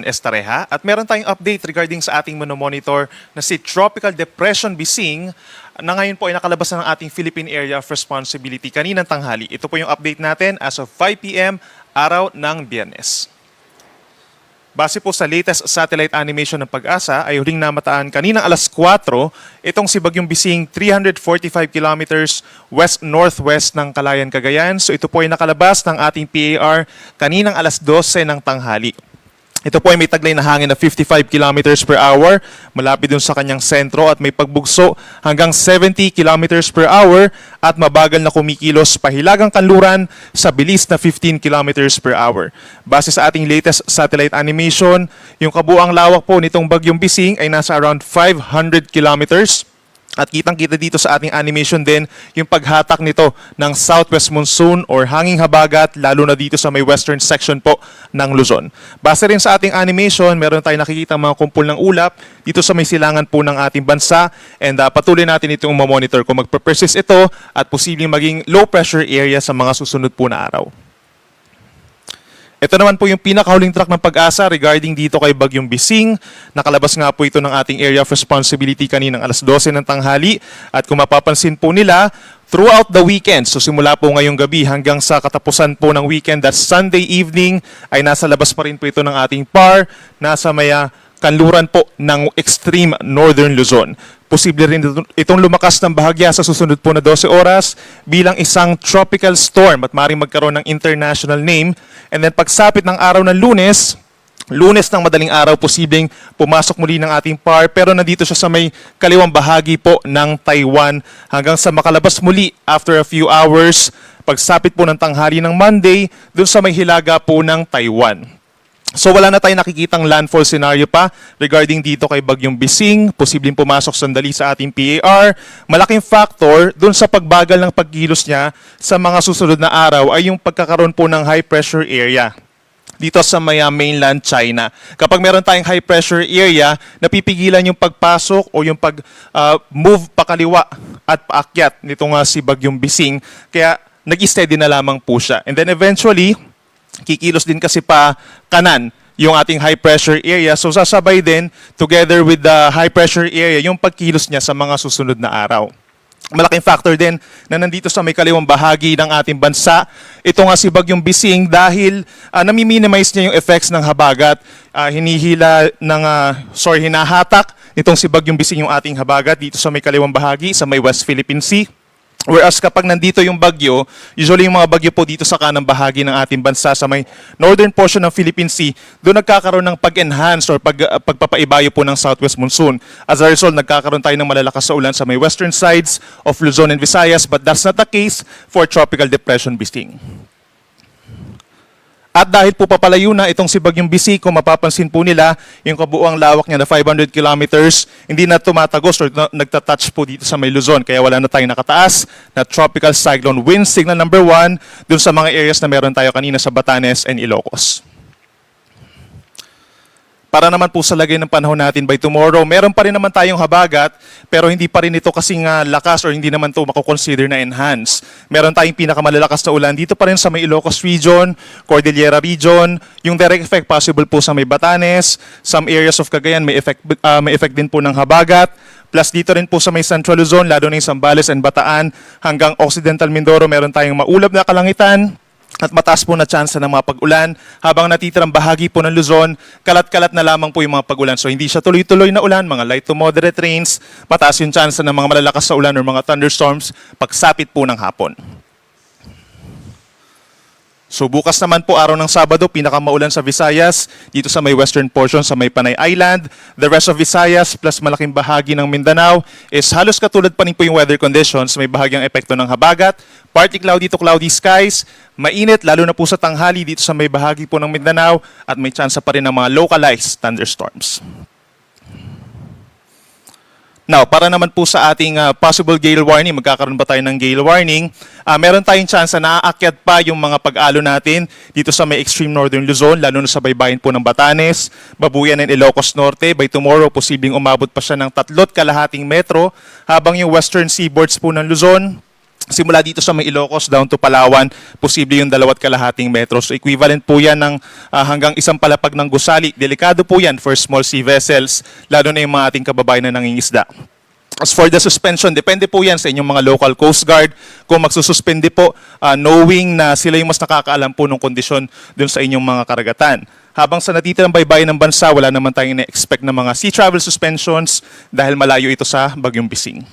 Estareha at meron tayong update regarding sa ating monitor na si Tropical Depression Bising na ngayon po ay nakalabas na ng ating Philippine Area of Responsibility kaninang tanghali. Ito po yung update natin as of 5 p.m. araw ng Biyernes. Base po sa latest satellite animation ng Pag-asa ay huling namataan kaninang alas 4 itong si Bagyong Bising 345 kilometers west-northwest ng Calayan, Cagayan. So ito po ay nakalabas ng ating PAR kaninang alas 12 ng tanghali. Ito po ay may taglay na hangin na 55 kilometers per hour malapit dun sa kanyang sentro at may pagbugso hanggang 70 kilometers per hour at mabagal na kumikilos pahilagang kanluran sa bilis na 15 kilometers per hour. Base sa ating latest satellite animation, yung kabuang lawak po nitong Bagyong Bising ay nasa around 500 kilometers. At kitang-kita dito sa ating animation din yung paghatak nito ng southwest monsoon or hanging habagat lalo na dito sa may western section po ng Luzon. Base rin sa ating animation, meron tayong nakikita mga kumpul ng ulap dito sa may silangan po ng ating bansa and patuloy natin itong mamonitor kung magpe-persist ito at posibleng maging low pressure area sa mga susunod po na araw. Ito naman po yung pinakahuling track ng Pag-asa regarding dito kay Bagyong Bising. Nakalabas nga po ito ng ating Area of Responsibility kaninang alas 12 ng tanghali. At kung mapapansin po nila, throughout the weekend, so simula po ngayong gabi hanggang sa katapusan po ng weekend, that's Sunday evening, ay nasa labas pa rin po ito ng ating PAR, nasa maya kanluran po ng extreme northern Luzon. Posible rin itong lumakas ng bahagya sa susunod po na 12 oras bilang isang tropical storm at maaaring magkaroon ng international name. And then pagsapit ng araw ng Lunes ng madaling araw, posibleng pumasok muli ng ating PAR pero nandito siya sa may kaliwang bahagi po ng Taiwan hanggang sa makalabas muli after a few hours pagsapit po ng tanghali ng Monday dun sa may hilaga po ng Taiwan. So wala na tayong nakikitang landfall scenario pa regarding dito kay Bagyong Bising. Posibleng pumasok sandali sa ating PAR. Malaking factor dun sa pagbagal ng pagkilos niya sa mga susunod na araw ay yung pagkakaroon po ng high pressure area dito sa mainland China. Kapag meron tayong high pressure area, napipigilan yung pagpasok o yung pag-move pakaliwa at paakyat nitong si Bagyong Bising. Kaya nag-steady na lamang po siya. And then eventually, kikilos din kasi pa kanan yung ating high pressure area. So sasabay din together with the high pressure area yung pagkilos niya sa mga susunod na araw. Malaking factor din na nandito sa may kaliwang bahagi ng ating bansa. Ito nga si Bagyong Bising dahil nami-minimize niya yung effects ng habagat. Hinahatak nitong si Bagyong Bising yung ating habagat dito sa may kaliwang bahagi sa may West Philippine Sea. Whereas kapag nandito yung bagyo, usually yung mga bagyo po dito sa kanang bahagi ng ating bansa sa may northern portion ng Philippine Sea, doon nagkakaroon ng pag-enhance or pagpapaibayo po ng southwest monsoon. As a result, nagkakaroon tayo ng malalakas na ulan sa may western sides of Luzon and Visayas, but that's not the case for Tropical Depression Bising. At dahil po papalayo na itong si Bagyong Bising, kung mapapansin po nila, yung kabuuang lawak niya na 500 kilometers, hindi na tumatagos or nagtatouch po dito sa may Luzon. Kaya wala na tayong nakataas na tropical cyclone wind signal number 1 dun sa mga areas na meron tayo kanina sa Batanes and Ilocos. Para naman po sa lagay ng panahon natin by tomorrow, meron pa rin naman tayong habagat, pero hindi pa rin ito kasing lakas or hindi naman ito makukonsider na enhance. Meron tayong pinakamalalakas na ulan dito pa rin sa may Ilocos region, Cordillera region, yung direct effect possible po sa may Batanes, some areas of Cagayan may effect din po ng habagat, plus dito rin po sa may Central Luzon, lalo na yung Zambales and Bataan, hanggang Occidental Mindoro, meron tayong maulap na kalangitan, at mataas po na tsansa ng mga pag-ulan. Habang natitirang bahagi po ng Luzon, kalat-kalat na lamang po yung mga pag-ulan. So hindi siya tuloy-tuloy na ulan, mga light to moderate rains, mataas yung tsansa ng mga malalakas na ulan o mga thunderstorms pagsapit po ng hapon. So bukas naman po araw ng Sabado, pinakamaulan sa Visayas, dito sa may western portion sa may Panay Island. The rest of Visayas plus malaking bahagi ng Mindanao is halos katulad pa rin po yung weather conditions, may bahagyang epekto ng habagat, partly cloudy to cloudy skies, mainit lalo na po sa tanghali dito sa may bahagi po ng Mindanao at may tsansa pa rin ng mga localized thunderstorms. Now, para naman po sa ating possible gale warning, magkakaroon ba tayo ng gale warning? Meron tayong chance na naaakyat pa yung mga pag-alo natin dito sa may extreme northern Luzon, lalo na sa baybayin po ng Batanes, Babuyan and Ilocos Norte. By tomorrow, posibleng umabot pa siya ng 3.5 metro, habang yung western seaboards po ng Luzon, simula dito sa may Ilocos down to Palawan, posible yung 2.5 metros. So equivalent po yan ng hanggang isang palapag ng gusali. Delikado po yan for small sea vessels, lalo na yung mga ating kababayan na nangingisda. As for the suspension, depende po yan sa inyong mga local Coast Guard. Kung magsususpende po, knowing na sila yung mas nakakaalam po ng kondisyon dun sa inyong mga karagatan. Habang sa natitirang baybayin ng bansa, wala naman tayong na-expect na mga sea travel suspensions dahil malayo ito sa Bagyong Bising.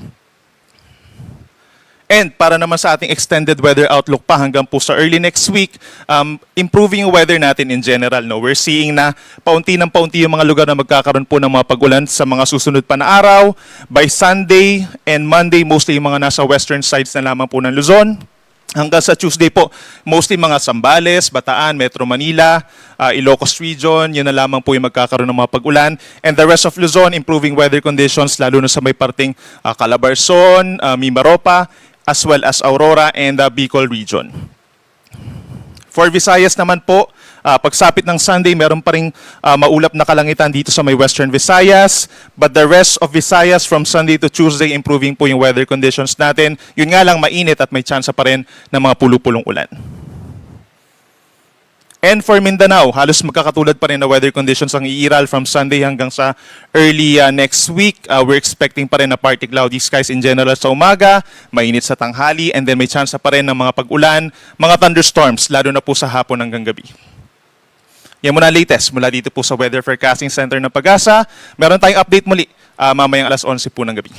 And para naman sa ating extended weather outlook pa hanggang po sa early next week, improving yung weather natin in general. No? We're seeing na paunti ng paunti yung mga lugar na magkakaroon po ng mga pag-ulan sa mga susunod pa na araw. By Sunday and Monday, mostly yung mga nasa western sides na lamang po ng Luzon. Hanggang sa Tuesday po, mostly mga Zambales, Bataan, Metro Manila, Ilocos Region, yun na lamang po yung magkakaroon ng mga pag-ulan. And the rest of Luzon, improving weather conditions, lalo na sa may parting Calabarzon, Mimaropa, as well as Aurora and the Bicol region. For Visayas naman po, pagsapit ng Sunday, meron pa ring maulap na kalangitan dito sa may Western Visayas. But the rest of Visayas from Sunday to Tuesday, improving po yung weather conditions natin. Yun nga lang, mainit at may tsansa pa rin ng mga pulu-pulong ulan. And for Mindanao, halos magkakatulad pa rin na weather conditions ang iiral from Sunday hanggang sa early next week. We're expecting pa rin na partly cloudy skies in general sa umaga, mainit sa tanghali, and then may chance pa rin ng mga pag-ulan, mga thunderstorms, lalo na po sa hapon hanggang gabi. Yan muna latest mula dito po sa Weather Forecasting Center ng Pag-asa. Meron tayong update muli mamayang 11:00 po ng gabi.